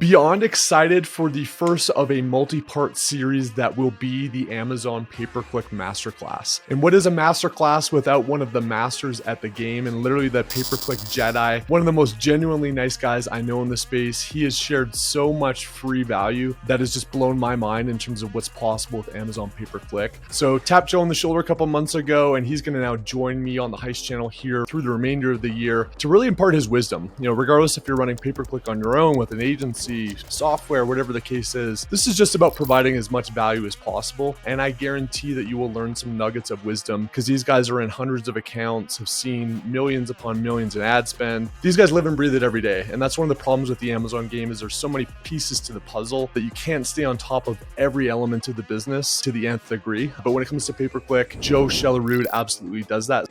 beyond excited for the first of a multi-part series that will be the Amazon pay-per-click Masterclass. And what is a Masterclass without one of the masters at the game and literally the pay-per-click Jedi, one of the most genuinely nice guys I know in the space. He has shared so much free value that has just blown my mind in terms of what's possible with Amazon pay-per-click. So tapped Joe on the shoulder a couple months ago, and he's going to now join me on the Heist channel here through the remainder of the year to really impart his wisdom. You know, regardless if you're running pay-per-click on your own with an agency, software, whatever the case is, this is just about providing as much value as possible. And I guarantee that you will learn some nuggets of wisdom because these guys are in hundreds of accounts, have seen millions upon millions in ad spend. These guys live and breathe it every day. And that's one of the problems with the Amazon game is there's so many pieces to the puzzle that you can't stay on top of every element of the business to the nth degree. But when it comes to pay-per-click, Joe Shelerud absolutely does that.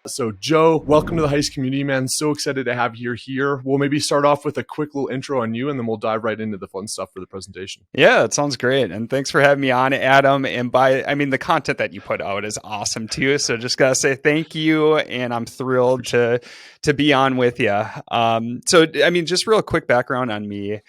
So Joe, welcome to the Heist community, man. So excited to have you here. We'll maybe start off with a quick little intro on you, and then we'll dive right into the fun stuff for the presentation. Yeah, it sounds great. And thanks for having me on, Adam. And the content that you put out is awesome too. So just got to say thank you. And I'm thrilled to be on with you. Just real quick background on me.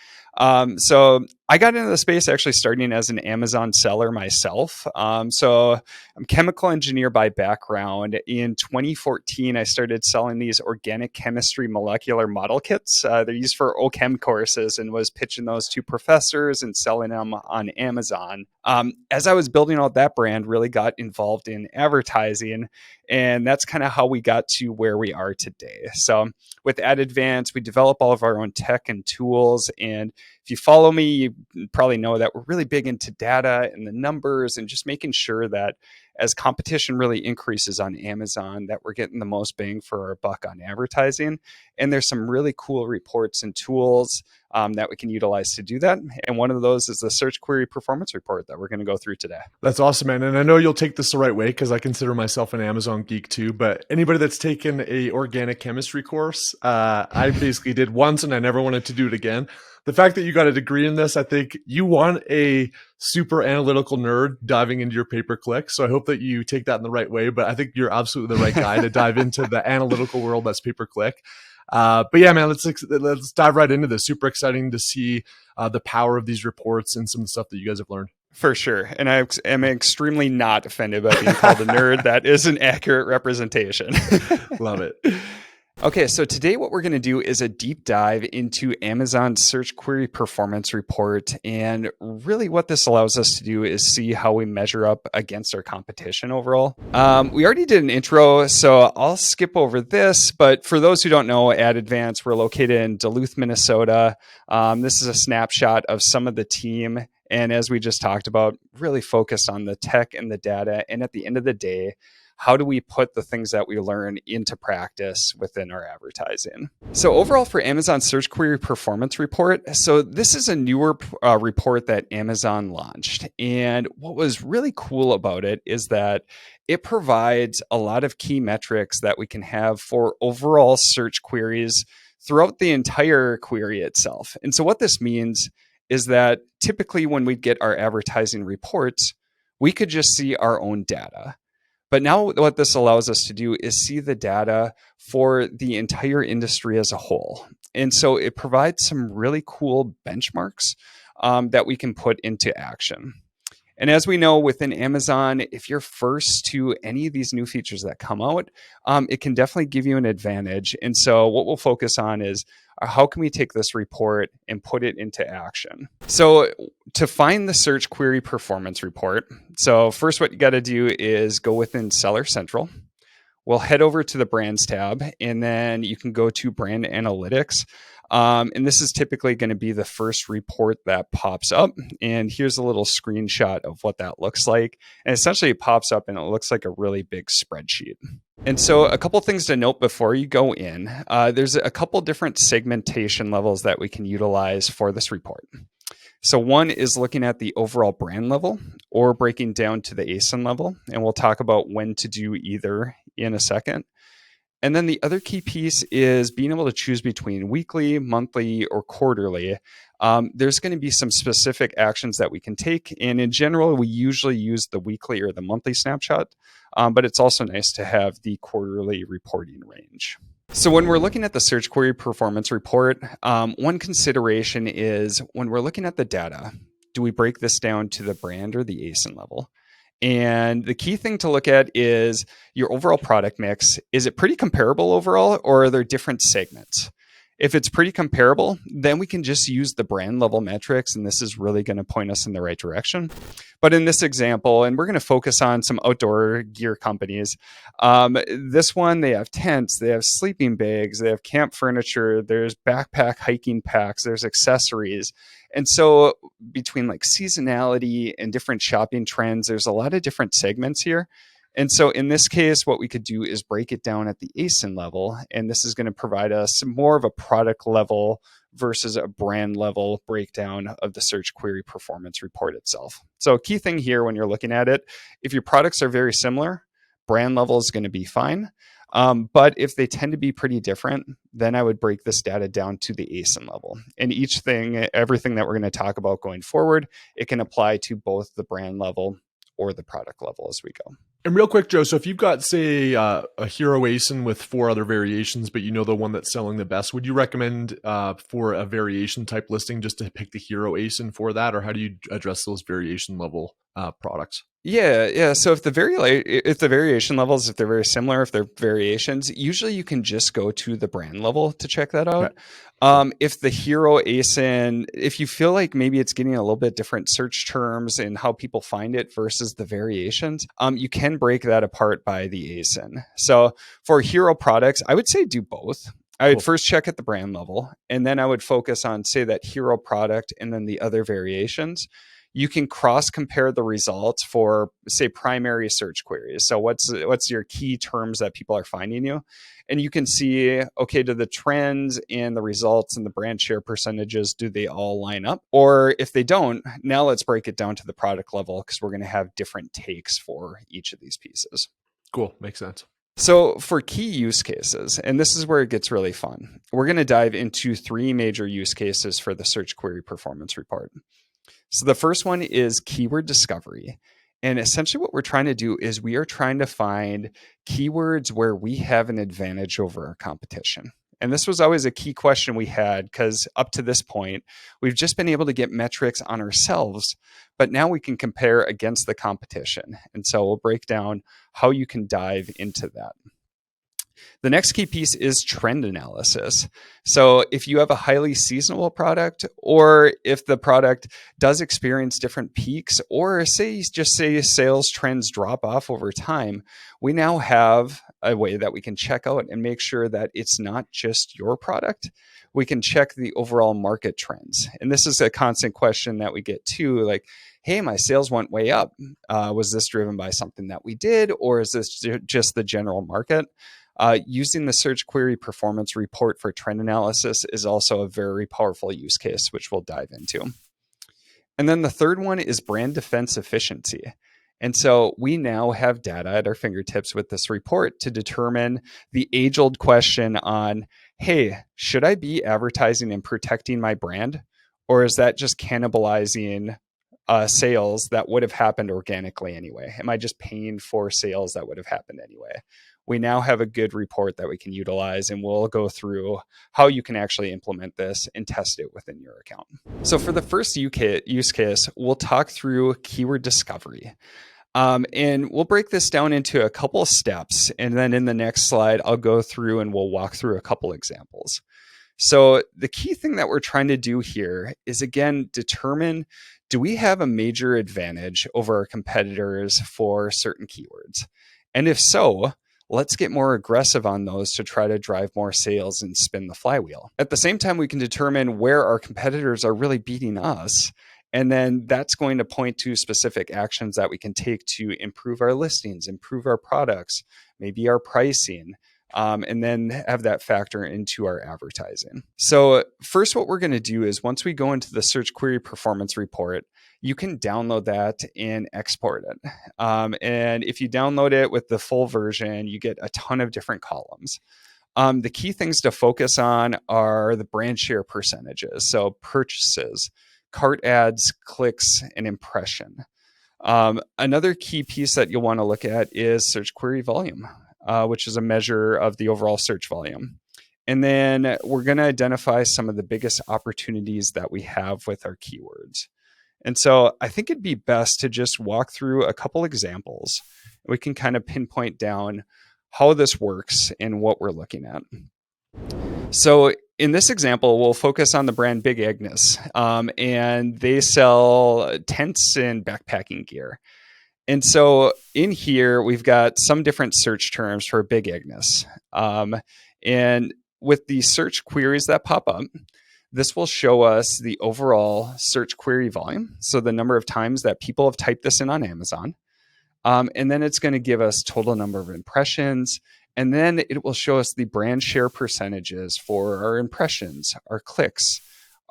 So I got into the space actually starting as an Amazon seller myself. So I'm a chemical engineer by background. In 2014, I started selling these organic chemistry molecular model kits. They're used for OChem courses and was pitching those to professors and selling them on Amazon. As I was building out that brand, really got involved in advertising. And that's kind of how we got to where we are today. So with Ad Advance, we develop all of our own tech and tools. And if you follow me, you probably know that we're really big into data and the numbers and just making sure that as competition really increases on Amazon, that we're getting the most bang for our buck on advertising. And there's some really cool reports and tools that we can utilize to do that. And one of those is the search query performance report that we're going to go through today. That's awesome, man. And I know you'll take this the right way because I consider myself an Amazon geek too. But anybody that's taken a organic chemistry course, I basically did once and I never wanted to do it again. The fact that you got a degree in this, I think you want a super analytical nerd diving into your pay-per-click. So I hope that you take that in the right way. But I think you're absolutely the right guy to dive into the analytical world that's pay-per-click. But yeah, man, let's dive right into this. Super exciting to see the power of these reports and some of the stuff that you guys have learned. For sure. And I am extremely not offended by being called a nerd. That is an accurate representation. Love it. Okay, so today what we're going to do is a deep dive into Amazon's search query performance report. And really what this allows us to do is see how we measure up against our competition overall. We already did an intro, so I'll skip over this. But for those who don't know, Ad Advance, we're located in Duluth, Minnesota. This is a snapshot of some of the team. And as we just talked about, really focused on the tech and the data. And at the end of the day, how do we put the things that we learn into practice within our advertising? So overall for Amazon Search Query Performance Report, so this is a newer report that Amazon launched. And what was really cool about it is that it provides a lot of key metrics that we can have for overall search queries throughout the entire query itself. And so what this means is that typically when we get our advertising reports, we could just see our own data. But now what this allows us to do is see the data for the entire industry as a whole. And so it provides some really cool benchmarks that we can put into action. And as we know within Amazon, if you're first to any of these new features that come out, it can definitely give you an advantage. And so what we'll focus on is how can we take this report and put it into action? So to find the search query performance report, so first what you got to do is go within Seller Central. We'll head over to the Brands tab, and then you can go to Brand Analytics. And this is typically going to be the first report that pops up. And here's a little screenshot of what that looks like. And essentially it pops up and it looks like a really big spreadsheet. And so a couple things to note before you go in, there's a couple different segmentation levels that we can utilize for this report. So one is looking at the overall brand level or breaking down to the ASIN level. And we'll talk about when to do either in a second. And then the other key piece is being able to choose between weekly, monthly, or quarterly. There's going to be some specific actions that we can take. And in general, we usually use the weekly or the monthly snapshot, but it's also nice to have the quarterly reporting range. So when we're looking at the search query performance report, one consideration is when we're looking at the data, do we break this down to the brand or the ASIN level? And the key thing to look at is your overall product mix. Is it pretty comparable overall, or are there different segments? If it's pretty comparable, then we can just use the brand level metrics, and this is really going to point us in the right direction. But in this example, and we're going to focus on some outdoor gear companies, this one, they have tents, they have sleeping bags, they have camp furniture, there's backpack hiking packs, there's accessories. And so between like seasonality and different shopping trends, there's a lot of different segments here. And so in this case, what we could do is break it down at the ASIN level. And this is going to provide us more of a product level versus a brand level breakdown of the search query performance report itself. So key thing here when you're looking at it, if your products are very similar, brand level is going to be fine. But if they tend to be pretty different, then I would break this data down to the ASIN level. And each thing, everything that we're going to talk about going forward, it can apply to both the brand level or the product level as we go. And real quick, Joe, so if you've got, say, a hero ASIN with 4 other variations, but you know the one that's selling the best, would you recommend for a variation type listing just to pick the hero ASIN for that? Or how do you address those variation level products? Yeah. So if the variation levels, if they're very similar, if they're variations, usually you can just go to the brand level to check that out. Okay. If the hero ASIN, if you feel like maybe it's getting a little bit different search terms and how people find it versus the variations, you can break that apart by the ASIN. So for hero products, I would say do both. I would first check at the brand level, and then I would focus on, say, that hero product and then the other variations. You can cross compare the results for, say, primary search queries. So what's your key terms that people are finding you? And you can see, okay, do the trends and the results and the brand share percentages, do they all line up? Or if they don't, now let's break it down to the product level, because we're going to have different takes for each of these pieces. Cool. Makes sense. So for key use cases, and this is where it gets really fun, we're going to dive into 3 major use cases for the search query performance report. So the first one is keyword discovery. And essentially what we're trying to do is we are trying to find keywords where we have an advantage over our competition. And this was always a key question we had, because up to this point, we've just been able to get metrics on ourselves, but now we can compare against the competition. And so we'll break down how you can dive into that. The next key piece is trend analysis. So if you have a highly seasonal product, or if the product does experience different peaks, or say sales trends drop off over time, we now have a way that we can check out and make sure that it's not just your product. We can check the overall market trends. And this is a constant question that we get too, like, hey, my sales went way up. Was this driven by something that we did, or is this just the general market? Using the search query performance report for trend analysis is also a very powerful use case, which we'll dive into. And then the third one is brand defense efficiency. And so we now have data at our fingertips with this report to determine the age-old question on, hey, should I be advertising and protecting my brand? Or is that just cannibalizing sales that would have happened organically anyway? Am I just paying for sales that would have happened anyway? We now have a good report that we can utilize, and we'll go through how you can actually implement this and test it within your account. So for the first use case, we'll talk through keyword discovery. And we'll break this down into a couple of steps. And then in the next slide, I'll go through and we'll walk through a couple examples. So the key thing that we're trying to do here is, again, determine, do we have a major advantage over our competitors for certain keywords? And if so, let's get more aggressive on those to try to drive more sales and spin the flywheel. At the same time, we can determine where our competitors are really beating us. And then that's going to point to specific actions that we can take to improve our listings, improve our products, maybe our pricing, and then have that factor into our advertising. So first, what we're going to do is, once we go into the search query performance report, you can download that and export it. And if you download it with the full version, you get a ton of different columns. The key things to focus on are the brand share percentages. So purchases, cart ads, clicks, and impression. Another key piece that you'll want to look at is search query volume, which is a measure of the overall search volume. And then we're going to identify some of the biggest opportunities that we have with our keywords. And so I think it'd be best to just walk through a couple examples. We can kind of pinpoint down how this works and what we're looking at. So in this example, we'll focus on the brand Big Agnes, and they sell tents and backpacking gear. And so in here, we've got some different search terms for Big Agnes. And with the search queries that pop up, this will show us the overall search query volume. So the number of times that people have typed this in on Amazon. And then it's going to give us total number of impressions. And then it will show us the brand share percentages for our impressions, our clicks,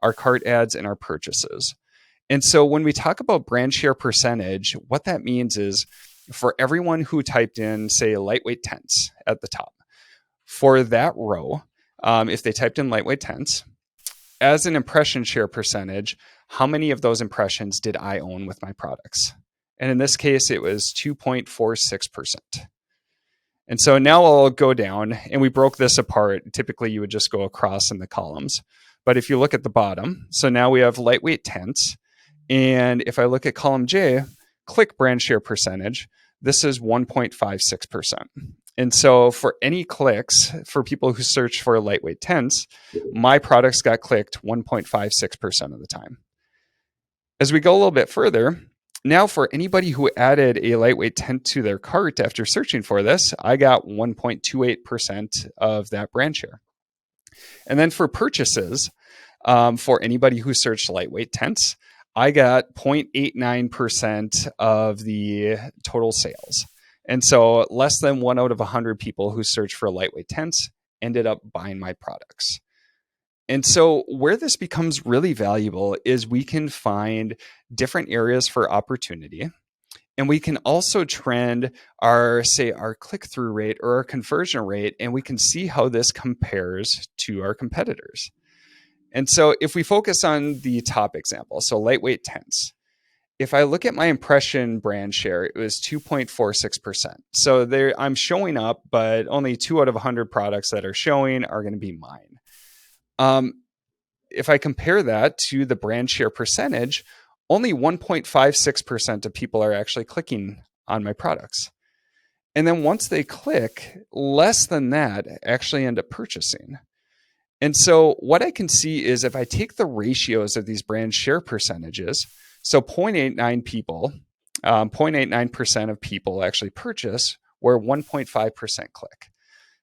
our cart ads, and our purchases. And so when we talk about brand share percentage, what that means is for everyone who typed in, say, lightweight tents at the top, for that row, if they typed in lightweight tents, as an impression share percentage, how many of those impressions did I own with my products? And in this case, it was 2.46%. And so now I'll go down, and we broke this apart. Typically, you would just go across in the columns. But if you look at the bottom, so now we have lightweight tents. And if I look at column J, click brand share percentage, this is 1.56%. And so for any clicks, for people who search for lightweight tents, my products got clicked 1.56% of the time. As we go a little bit further, now for anybody who added a lightweight tent to their cart after searching for this, I got 1.28% of that brand share. And then for purchases, for anybody who searched lightweight tents, I got 0.89% of the total sales. And so less than 1 out of 100 people who searched for lightweight tents ended up buying my products. And so where this becomes really valuable is we can find different areas for opportunity. And we can also trend our click-through rate or our conversion rate, and we can see how this compares to our competitors. And so if we focus on the top example, so lightweight tents, if I look at my impression brand share, it was 2.46%. So there, I'm showing up, but only 2 out of 100 products that are showing are going to be mine. If I compare that to the brand share percentage, only 1.56% of people are actually clicking on my products. And then once they click, less than that actually end up purchasing. And so what I can see is if I take the ratios of these brand share percentages, so 0.89% of people actually purchase, where 1.5% click.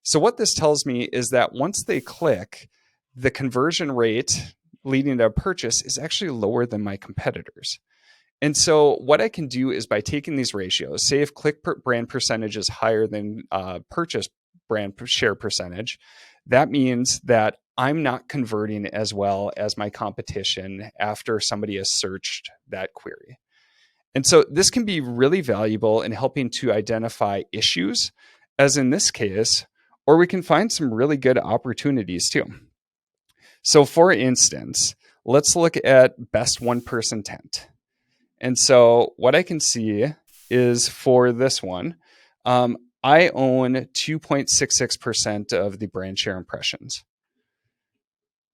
So what this tells me is that once they click, the conversion rate leading to a purchase is actually lower than my competitors. And so what I can do is by taking these ratios, say if click brand percentage is higher than purchase brand share percentage, that means that I'm not converting as well as my competition after somebody has searched that query. And so this can be really valuable in helping to identify issues, as in this case, or we can find some really good opportunities too. So for instance, let's look at best one-person tent. And so what I can see is for this one, I own 2.66% of the brand share impressions.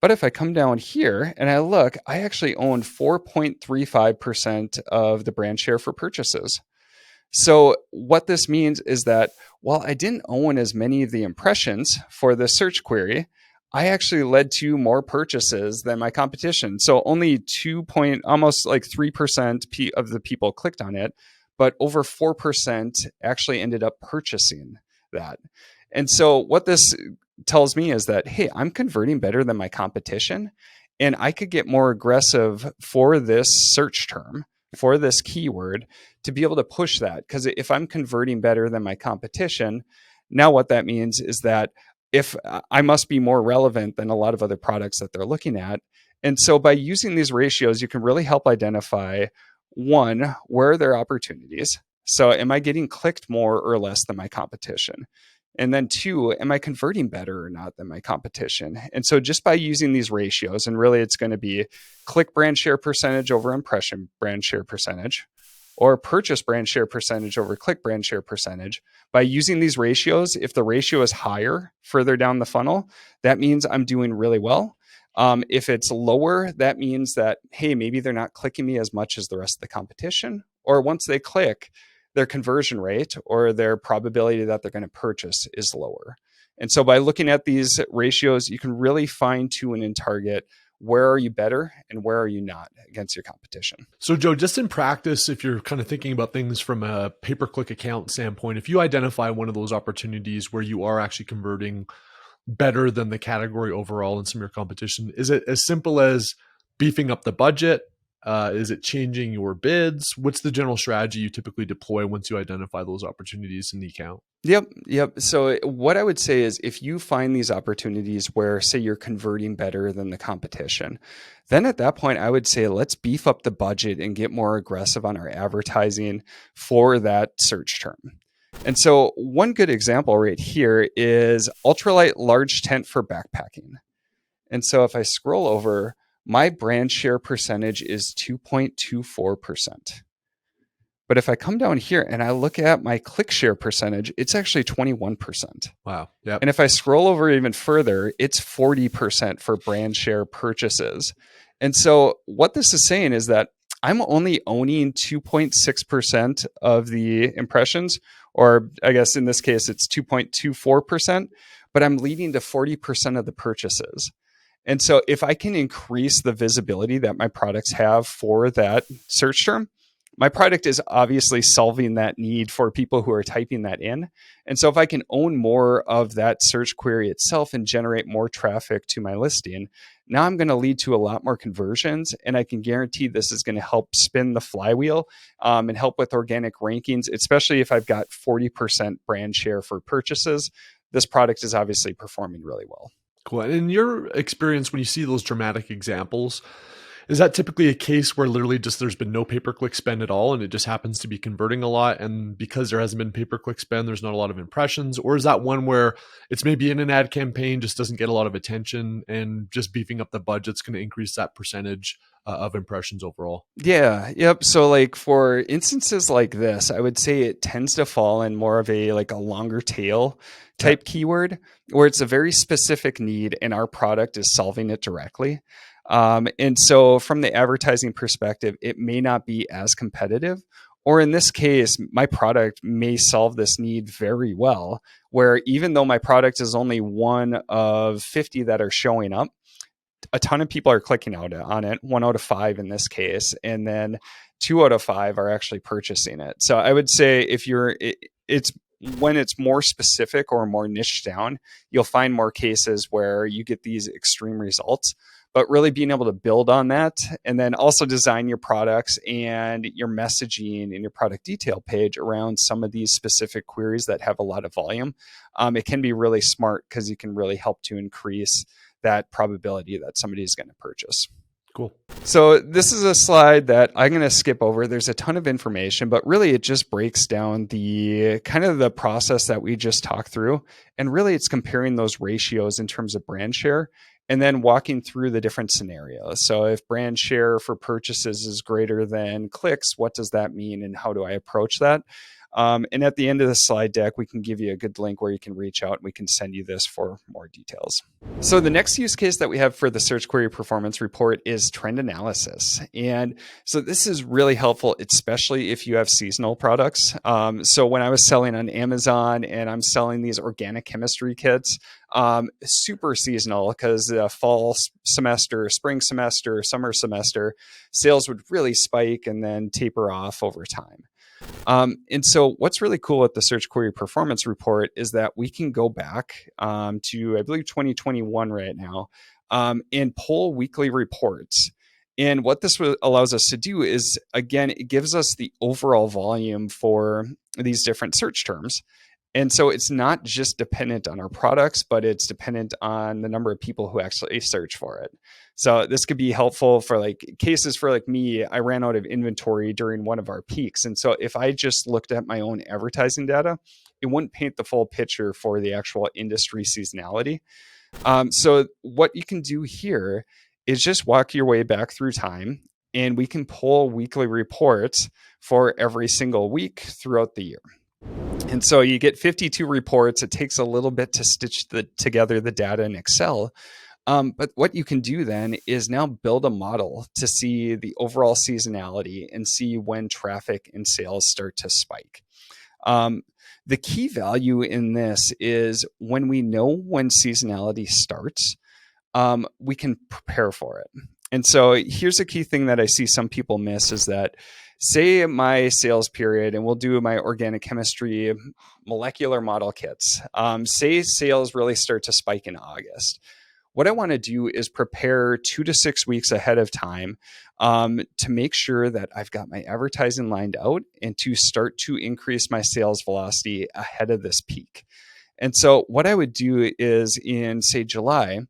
But if I come down here and I look, I actually own 4.35% of the brand share for purchases. So what this means is that while I didn't own as many of the impressions for the search query, I actually led to more purchases than my competition. So only almost like 3% of the people clicked on it, but over 4% actually ended up purchasing that. And so what this tells me is that, hey, I'm converting better than my competition, and I could get more aggressive for this search term, for this keyword, to be able to push that. Because if I'm converting better than my competition, now what that means is that if I must be more relevant than a lot of other products that they're looking at. And so by using these ratios, you can really help identify, one, where are there opportunities? So am I getting clicked more or less than my competition? And then two, am I converting better or not than my competition? And so just by using these ratios, and really it's going to be click brand share percentage over impression brand share percentage, or purchase brand share percentage over click brand share percentage. By using these ratios, if the ratio is higher further down the funnel, that means I'm doing really well. If it's lower, that means that, hey, maybe they're not clicking me as much as the rest of the competition. Or once they click, their conversion rate or their probability that they're going to purchase is lower. And so by looking at these ratios, you can really fine tune and target where are you better and where are you not against your competition. So Joe, just in practice, if you're kind of thinking about things from a pay-per-click account standpoint, if you identify one of those opportunities where you are actually converting better than the category overall in some of your competition, is it as simple as beefing up the budget? Is it changing your bids? What's the general strategy you typically deploy once you identify those opportunities in the account? Yep. So what I would say is if you find these opportunities where, say, you're converting better than the competition, then at that point, I would say, let's beef up the budget and get more aggressive on our advertising for that search term. And so one good example right here is ultralight large tent for backpacking. And so if I scroll over, my brand share percentage is 2.24%. But if I come down here and I look at my click share percentage, it's actually 21%. Wow. Yep. And if I scroll over even further, it's 40% for brand share purchases. And so what this is saying is that I'm only owning 2.6% of the impressions, or I guess in this case, it's 2.24%, but I'm leading to 40% of the purchases. And so if I can increase the visibility that my products have for that search term, my product is obviously solving that need for people who are typing that in. And so if I can own more of that search query itself and generate more traffic to my listing, now I'm going to lead to a lot more conversions. And I can guarantee this is going to help spin the flywheel and help with organic rankings, especially if I've got 40% brand share for purchases. This product is obviously performing really well. Cool. And in your experience, when you see those dramatic examples, is that typically a case where literally just there's been no pay-per-click spend at all and it just happens to be converting a lot, and because there hasn't been pay-per-click spend, there's not a lot of impressions? Or is that one where it's maybe in an ad campaign, just doesn't get a lot of attention, and just beefing up the budget's going to increase that percentage of impressions overall? Yep. So like for instances like this, I would say it tends to fall in more of a longer tail type keyword where it's a very specific need and our product is solving it directly. And so from the advertising perspective, it may not be as competitive, or in this case, my product may solve this need very well, where even though my product is only one of 50 that are showing up, a ton of people are clicking out on it, 1 out of 5 in this case, and then 2 out of 5 are actually purchasing it. So I would say it's when it's more specific or more niche down, you'll find more cases where you get these extreme results. But really being able to build on that and then also design your products and your messaging and your product detail page around some of these specific queries that have a lot of volume, it can be really smart because you can really help to increase that probability that somebody is going to purchase. Cool. So this is a slide that I'm going to skip over. There's a ton of information, but really it just breaks down the kind of the process that we just talked through. And really it's comparing those ratios in terms of brand share and then walking through the different scenarios. So if brand share for purchases is greater than clicks, what does that mean and how do I approach that? And at the end of the slide deck, we can give you a good link where you can reach out and we can send you this for more details. So the next use case that we have for the search query performance report is trend analysis. And so this is really helpful, especially if you have seasonal products. So when I was selling on Amazon and I'm selling these organic chemistry kits, super seasonal because the fall semester, spring semester, summer semester, sales would really spike and then taper off over time. And so what's really cool with the search query performance report is that we can go back to, I believe, 2021 right now and pull weekly reports. And what this allows us to do is, again, it gives us the overall volume for these different search terms. And so it's not just dependent on our products, but it's dependent on the number of people who actually search for it. So this could be helpful for cases for me. I ran out of inventory during one of our peaks. And so if I just looked at my own advertising data, it wouldn't paint the full picture for the actual industry seasonality. So what you can do here is just walk your way back through time and we can pull weekly reports for every single week throughout the year. And so you get 52 reports. It takes a little bit to stitch together the data in Excel. But what you can do then is now build a model to see the overall seasonality and see when traffic and sales start to spike. The key value in this is when we know when seasonality starts, we can prepare for it. And so here's a key thing that I see some people miss is that, say my sales period, and we'll do my organic chemistry molecular model kits. Say sales really start to spike in August. What I want to do is prepare 2 to 6 weeks ahead of time to make sure that I've got my advertising lined out and to start to increase my sales velocity ahead of this peak. And so what I would do is in, say, July,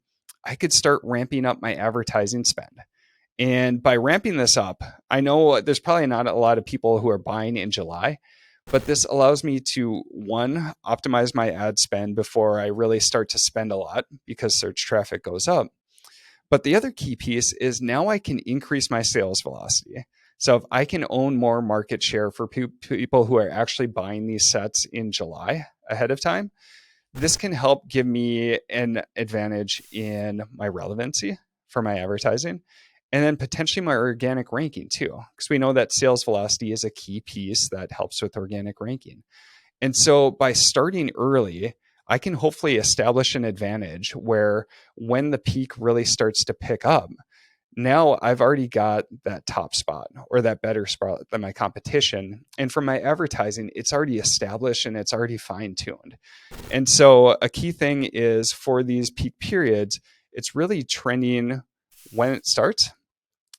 I could start ramping up my advertising spend. And by ramping this up, I know there's probably not a lot of people who are buying in July, but this allows me to, one, optimize my ad spend before I really start to spend a lot because search traffic goes up. But the other key piece is now I can increase my sales velocity. So if I can own more market share for people who are actually buying these sets in July ahead of time, this can help give me an advantage in my relevancy for my advertising. And then potentially my organic ranking too, because we know that sales velocity is a key piece that helps with organic ranking. And so by starting early, I can hopefully establish an advantage where when the peak really starts to pick up, now I've already got that top spot or that better spot than my competition. And for my advertising, it's already established and it's already fine-tuned. And so a key thing is for these peak periods, it's really trending when it starts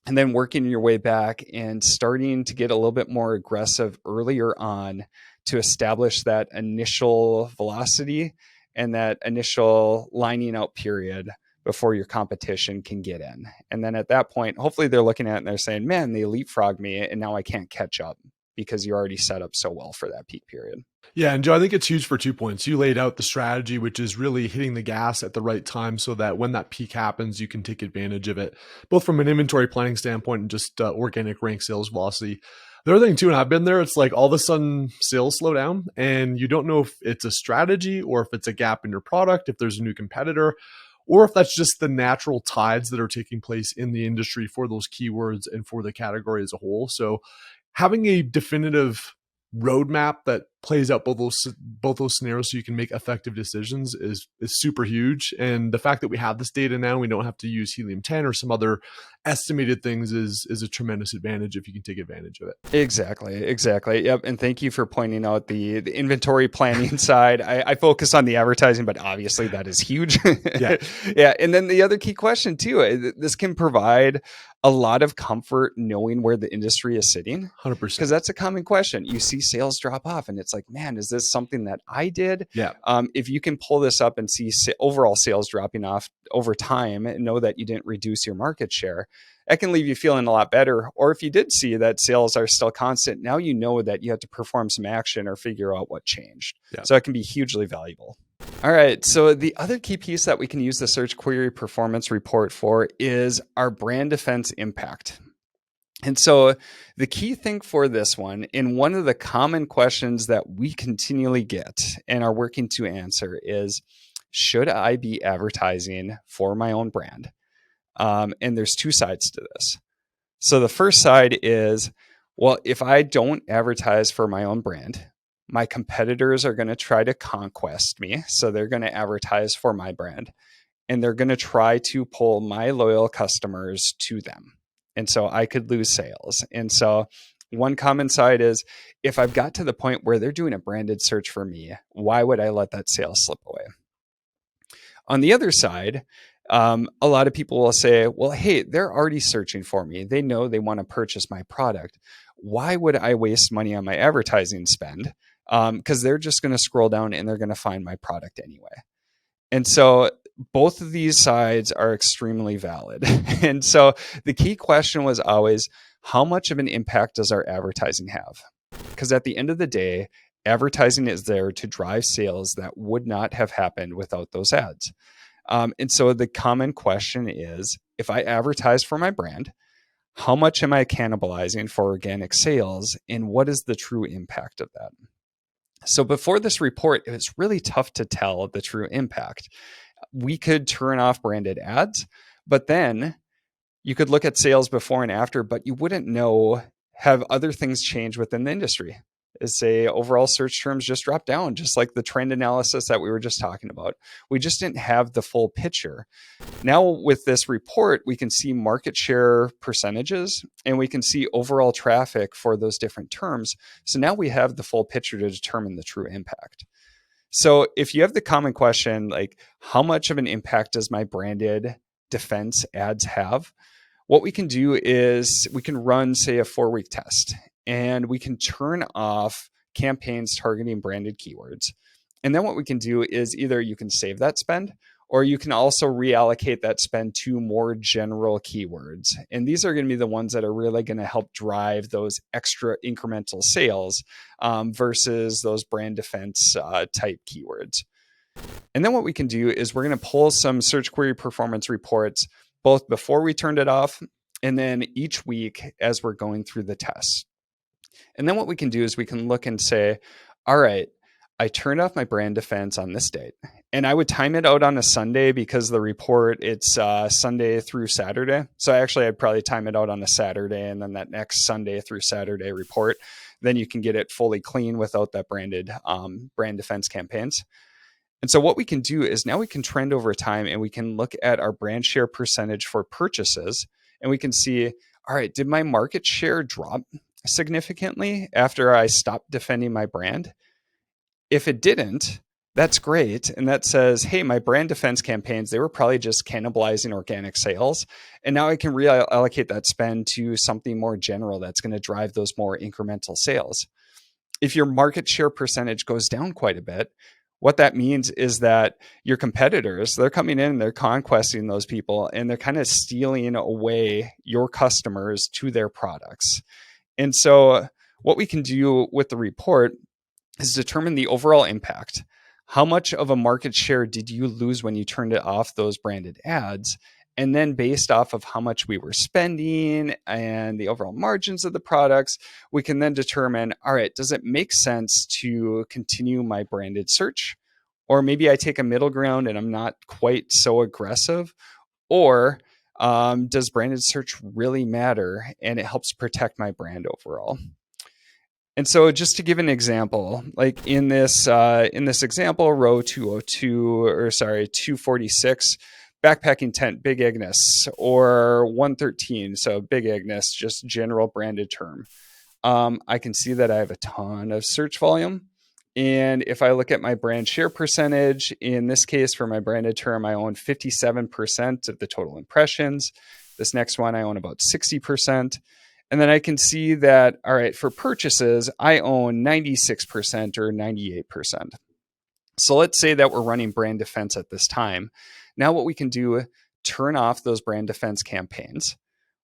and then working your way back and starting to get a little bit more aggressive earlier on to establish that initial velocity and that initial lining out period before your competition can get in. And then at that point, hopefully they're looking at it and they're saying, man, they leapfrogged me and now I can't catch up because you already set up so well for that peak period. Yeah, and Joe, I think it's huge for 2 points. You laid out the strategy, which is really hitting the gas at the right time so that when that peak happens, you can take advantage of it, both from an inventory planning standpoint and just organic rank sales velocity. The other thing too, and I've been there, it's like all of a sudden sales slow down and you don't know if it's a strategy or if it's a gap in your product, if there's a new competitor, or if that's just the natural tides that are taking place in the industry for those keywords and for the category as a whole. So having a definitive roadmap that plays out both those scenarios so you can make effective decisions is super huge. And the fact that we have this data now, we don't have to use helium-10 or some other estimated things is a tremendous advantage if you can take advantage of it. Exactly. Yep. And thank you for pointing out the inventory planning side. I focus on the advertising, but obviously that is huge. Yeah. Yeah. And then the other key question too, this can provide a lot of comfort knowing where the industry is sitting. 100%. Because that's a common question. You see sales drop off and it's like, man, is this something that I did? Yeah. If you can pull this up and see overall sales dropping off over time and know that you didn't reduce your market share, that can leave you feeling a lot better. Or if you did see that sales are still constant, now you know that you have to perform some action or figure out what changed. Yeah. So it can be hugely valuable. All right. So the other key piece that we can use the search query performance report for is our brand defense impact. And so the key thing for this one, and one of the common questions that we continually get and are working to answer is, should I be advertising for my own brand? And there's 2 sides to this. So the first side is, well, if I don't advertise for my own brand, my competitors are going to try to conquest me. So they're going to advertise for my brand and they're going to try to pull my loyal customers to them. And so I could lose sales. And so one common side is, if I've got to the point where they're doing a branded search for me, why would I let that sale slip away? On the other side, a lot of people will say, well, hey, they're already searching for me. They know they want to purchase my product. Why would I waste money on my advertising spend? Because they're just going to scroll down and they're going to find my product anyway. And so both of these sides are extremely valid. And so the key question was always, how much of an impact does our advertising have? Because at the end of the day, advertising is there to drive sales that would not have happened without those ads. And so the common question is, if I advertise for my brand, How much am I cannibalizing for organic sales? And what is the true impact of that? So before this report, it was really tough to tell the true impact. We could turn off branded ads, but then you could look at sales before and after, but you wouldn't know, have other things change within the industry? Is say overall search terms just drop down, just like the trend analysis that we were just talking about. We just didn't have the full picture. Now with this report, we can see market share percentages and we can see overall traffic for those different terms. So now we have the full picture to determine the true impact. So if you have the common question, like how much of an impact does my branded defense ads have? What we can do is we can run, say, a 4-week test, and we can turn off campaigns targeting branded keywords. And then what we can do is either you can save that spend, or you can also reallocate that spend to more general keywords. And these are going to be the ones that are really going to help drive those extra incremental sales versus those brand defense type keywords. And then what we can do is we're going to pull some search query performance reports both before we turned it off and then each week as we're going through the tests. And then what we can do is we can look and say, all right, I turned off my brand defense on this date. And I would time it out on a Sunday because the report, it's Sunday through Saturday. So actually, I'd probably time it out on a Saturday and then that next Sunday through Saturday report. Then you can get it fully clean without that branded brand defense campaigns. And so what we can do is now we can trend over time and we can look at our brand share percentage for purchases. And we can see, all right, did my market share drop significantly after I stopped defending my brand? If it didn't, that's great. And that says, hey, my brand defense campaigns, they were probably just cannibalizing organic sales. And now I can reallocate that spend to something more general that's going to drive those more incremental sales. If your market share percentage goes down quite a bit, what that means is that your competitors, they're coming in and they're conquesting those people and they're kind of stealing away your customers to their products. And so what we can do with the report is determine the overall impact. How much of a market share did you lose when you turned it off those branded ads? And then based off of how much we were spending and the overall margins of the products, we can then determine, all right, does it make sense to continue my branded search? Or maybe I take a middle ground and I'm not quite so aggressive? Or does branded search really matter and it helps protect my brand overall? And so just to give an example, like in this example, row 246, backpacking tent, Big Ignis, or 113, so Big Ignis, just general branded term. I can see that I have a ton of search volume. And if I look at my brand share percentage, in this case, for my branded term, I own 57% of the total impressions. This next one, I own about 60%. And then I can see that, all right, for purchases, I own 96% or 98%. So let's say that we're running brand defense at this time. Now what we can do, turn off those brand defense campaigns.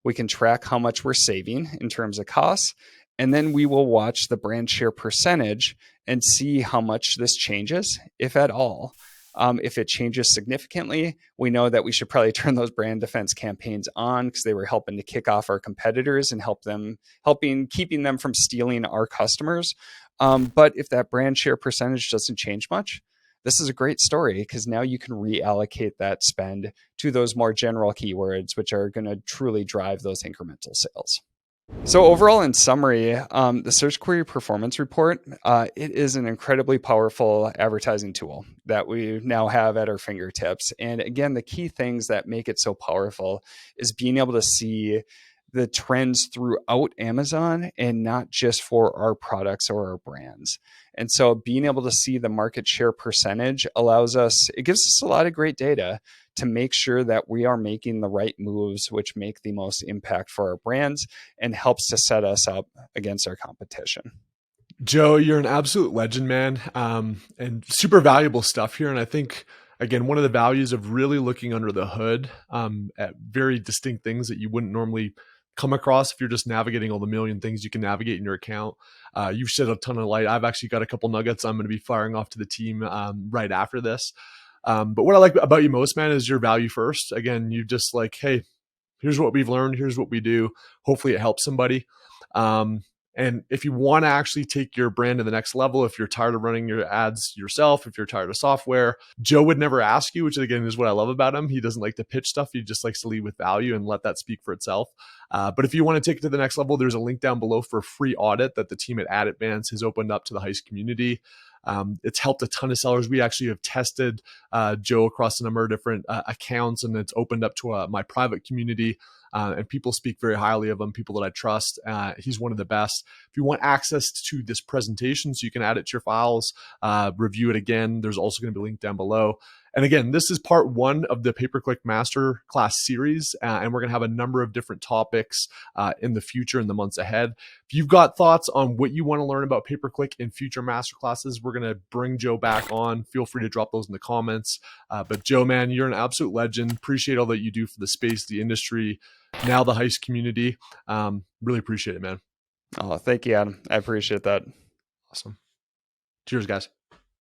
We can track how much we're saving in terms of costs. And then we will watch the brand share percentage and see how much this changes, if at all. If it changes significantly, we know that we should probably turn those brand defense campaigns on because they were helping to kick off our competitors and keeping them from stealing our customers. But if that brand share percentage doesn't change much, this is a great story because now you can reallocate that spend to those more general keywords, which are going to truly drive those incremental sales. So overall, in summary, the Search Query Performance Report, it is an incredibly powerful advertising tool that we now have at our fingertips. And again, the key things that make it so powerful is being able to see the trends throughout Amazon and not just for our products or our brands. And so being able to see the market share percentage it gives us a lot of great data to make sure that we are making the right moves, which make the most impact for our brands and helps to set us up against our competition. Joe, you're an absolute legend, man, and super valuable stuff here. And I think, again, one of the values of really looking under the hood at very distinct things that you wouldn't normally come across if you're just navigating all the million things you can navigate in your account. You've shed a ton of light. I've actually got a couple nuggets I'm going to be firing off to the team right after this. But what I like about you most, man, is your value first. Again, you just like, hey, here's what we've learned. Here's what we do. Hopefully it helps somebody. And if you want to actually take your brand to the next level, if you're tired of running your ads yourself, if you're tired of software, Joe would never ask you, which again is what I love about him. He doesn't like to pitch stuff. He just likes to lead with value and let that speak for itself. But if you want to take it to the next level, there's a link down below for a free audit that the team at Ad Advance has opened up to the Heist community. It's helped a ton of sellers. We actually have tested Joe across a number of different accounts, and it's opened up to my private community. And people speak very highly of him, people that I trust. He's one of the best. If you want access to this presentation so you can add it to your files, review it again, there's also going to be a link down below. And again, this is part 1 of the Pay-Per-Click Masterclass series, and we're going to have a number of different topics in the future, in the months ahead. If you've got thoughts on what you want to learn about pay-per-click in future masterclasses, we're going to bring Joe back on. Feel free to drop those in the comments. But Joe, man, you're an absolute legend. Appreciate all that you do for the space, the industry, now the Heist community. Really appreciate it, man. Oh, thank you, Adam. I appreciate that. Awesome. Cheers, guys.